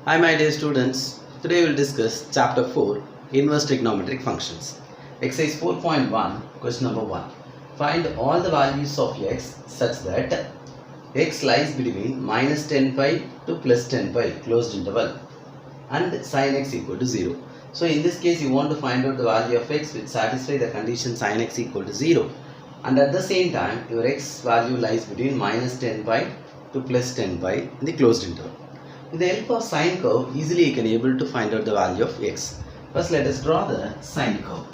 Hi my dear students, today we will discuss chapter 4 inverse trigonometric functions. Exercise 4.1 question number 1. Find all the values of x such that x lies between minus 10 pi to plus 10 pi closed interval and sin x equal to 0. So in this case you want to find out the value of x which satisfy the condition sin x equal to 0, and at the same time your x value lies between minus 10 pi to plus 10 pi in the closed interval. With the help of sine curve, easily you can able to find out the value of x. First let us draw the sine curve.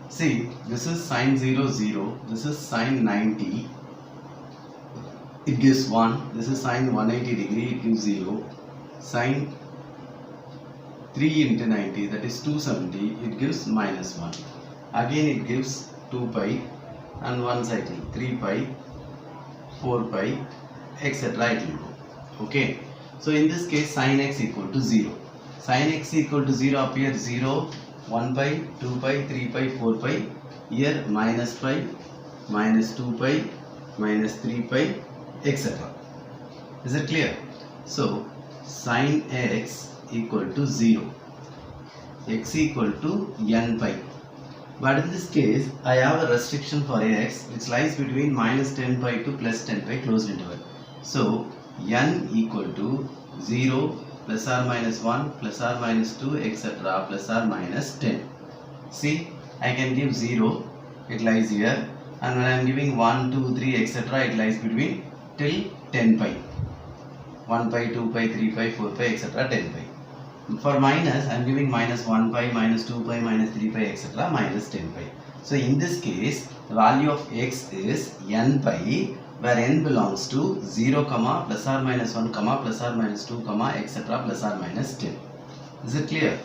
See, this is sine 0, 0. This is sine 90. It gives 1. This is sine 180 degree. It gives 0. Sine 3 into 90, that is 270. It gives minus 1. Again it gives 2 pi and one cycle 3 pi, 4 pi, etc. it will go. Okay. So in this case sin x equal to 0. Sin x equal to 0 appears 0, 1 pi, 2 pi, 3 pi, 4 pi. Here minus pi, minus 2 pi, minus 3 pi, etc. Is it clear? So sin x equal to 0. X equal to n pi. But in this case, I have a restriction for x which lies between minus 10 pi to plus 10 pi closed interval. So, n equal to 0 plus or minus 1 plus or minus 2 etc. plus or minus 10. See, I can give 0, it lies here, and when I am giving 1, 2, 3 etc. it lies between till 10 pi. 1 pi, 2 pi, 3 pi, 4 pi etc. 10 pi. For minus, I am giving minus 1 pi, minus 2 pi, minus 3 pi, etc. minus 10 pi. So in this case, the value of x is n pi, where n belongs to 0, plus or minus 1, plus or minus 2, etc. plus or minus 10. Is it clear?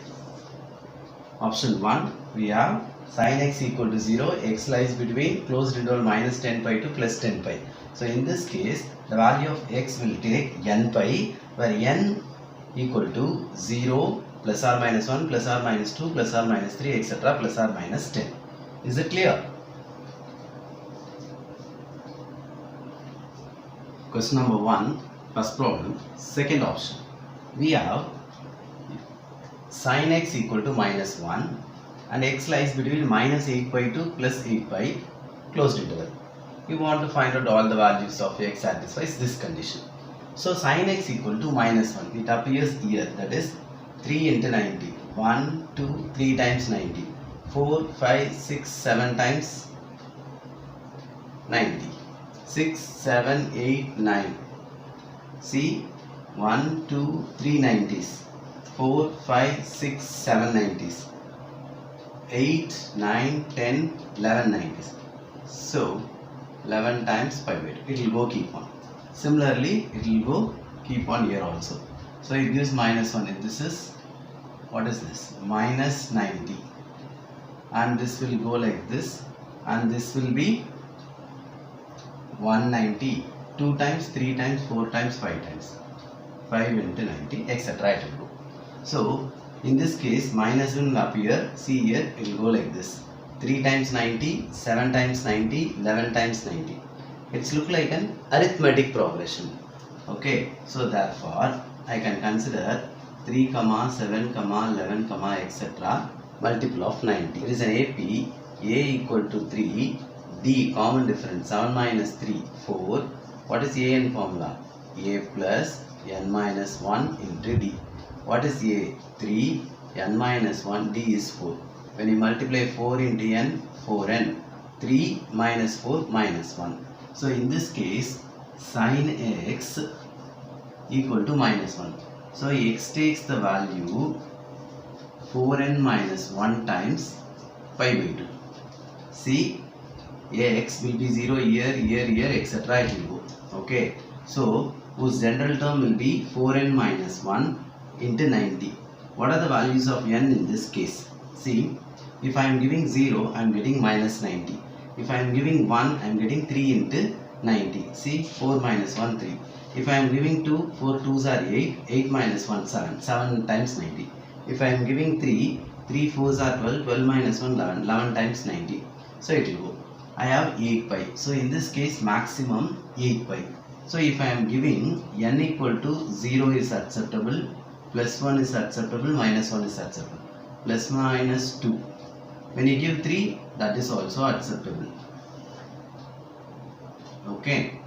Option 1, we have sin x equal to 0, x lies between closed interval minus 10 pi to plus 10 pi. So in this case, the value of x will take n pi, where n equal to 0 plus or minus 1 plus or minus 2 plus or minus 3 etc. plus or minus 10. Is it clear? Question number 1, first problem, second option. We have sin x equal to minus 1 and x lies between minus 8 pi to plus 8 pi closed interval. We want to find out all the values of x satisfies this condition. So sin x equal to minus 1, it appears here, that is 3 into 90, 1, 2, 3 times 90, 4, 5, 6, 7 times 90, 6, 7, 8, 9, see 1, 2, 3 90s, 4, 5, 6, 7 90s, 8, 9, 10, 11 90s. So 11 times pi by 2, it will go keep on. Similarly, it will go keep on here also. So it gives minus 1. This is, what is this? Minus 90. And this will go like this. And this will be 190. 2 times, 3 times, 4 times, 5 times. 5 into 90, etc. it will go. So, in this case, minus will appear. See here, it will go like this. 3 times 90, 7 times 90, 11 times 90. It's look like an arithmetic progression. Okay, so therefore I can consider 3, 7, 11, etc. multiple of 90. There is an AP, A equal to 3, D common difference 7 minus 3, 4. What is A in formula? A plus n minus 1 into D. What is A? 3, n minus 1, D is 4. When you multiply 4 into n, 4n. 3 minus 4 minus 1. So in this case, sin x equal to minus 1. So x takes the value 4n minus 1 times pi by 2. See, x will be 0 here, etc. it will go. Okay. So whose general term will be 4n minus 1 into 90. What are the values of n in this case? See, if I am giving 0, I am getting minus 90. If I am giving 1, I am getting 3 into 90. See, 4 minus 1, 3. If I am giving 2, 4 2s are 8. 8 minus 1, 7. 7 times 90. If I am giving 3, 3 4s are 12. 12 minus 1, 11. 11 times 90. So it will go. I have 8 pi. So in this case maximum 8 pi. So if I am giving n equal to 0 is acceptable, plus 1 is acceptable, minus 1 is acceptable, plus minus 2. When you give 3, that is also acceptable. Okay.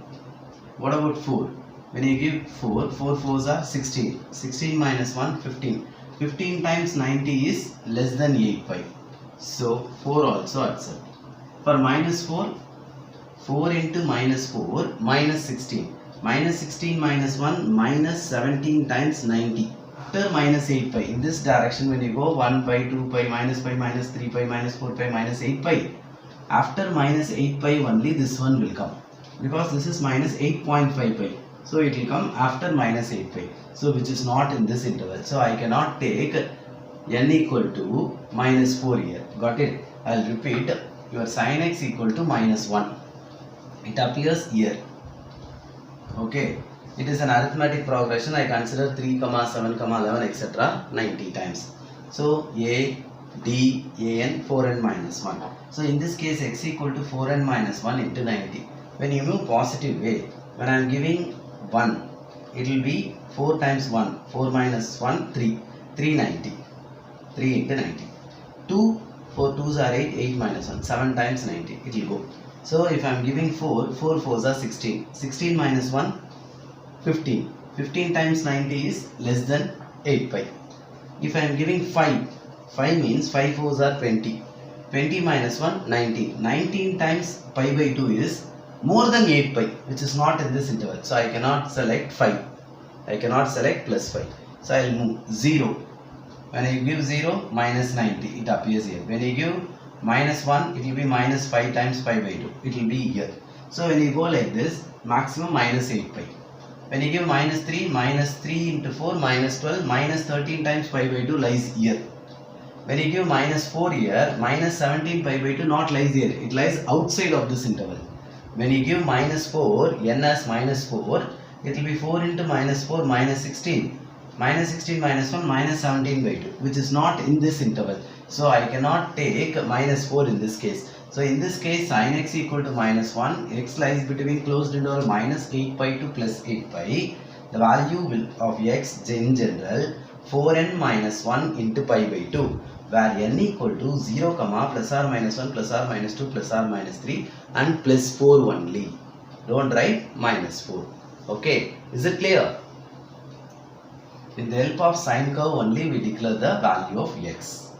What about 4? When you give 4, 4 4s are 16. 16 minus 1, 15. 15 times 90 is less than 8 pi. So 4 also accept. For minus 4, 4 into minus 4, minus 16. Minus 16 minus 1, minus 17 times 90. After minus 8 pi, in this direction when you go 1 pi, 2 pi, minus 3 pi, minus 4 pi, minus 8 pi. After minus 8 pi only this one will come. Because this is minus 8.5 pi. So it will come after minus 8 pi. So which is not in this interval. So I cannot take n equal to minus 4 here. Got it? I will repeat. Your sin x equal to minus 1. It appears here. Okay. It is an arithmetic progression. I consider 3, 7, 11, etc. 90 times. So a, d, an, 4n minus 1. So in this case x equal to 4n minus 1 into 90. When you move positive way, when I am giving 1, it will be 4 times 1. 4 minus 1, 3. 390. 3 into 90. 2, 4 2s are 8. 8 minus 1. 7 times 90. It will go. So if I am giving 4, 4 4s are 16. 16 minus 1, 15. 15 times 90 is less than 8 pi. If I am giving 5, 5 means 5 4s are 20. 20 minus 1, 19. 19 times pi by 2 is more than 8 pi, which is not in this interval. So I cannot select 5. I cannot select plus 5. So I will move 0. When I give 0, minus 90. It appears here. When I give minus 1, it will be minus 5 times pi by 2. It will be here. So when you go like this, maximum minus 8 pi. When you give minus 3 into 4, minus 12, minus 13 times pi by 2 lies here. When you give minus 4 here, minus 17 pi by 2 not lies here. It lies outside of this interval. When you give minus 4, n as minus 4, it will be 4 into minus 4, minus 16. Minus 16 minus 1, minus 17 by 2, which is not in this interval. So I cannot take minus 4 in this case. So in this case, sin x equal to minus 1, x lies between closed interval minus 8 pi to plus 8 pi. The value of x in general, 4n minus 1 into pi by 2, where n equal to 0, plus or minus 1, plus or minus 2, plus or minus 3 and plus 4 only. Don't write minus 4. Okay, is it clear? With the help of sine curve only we declare the value of x.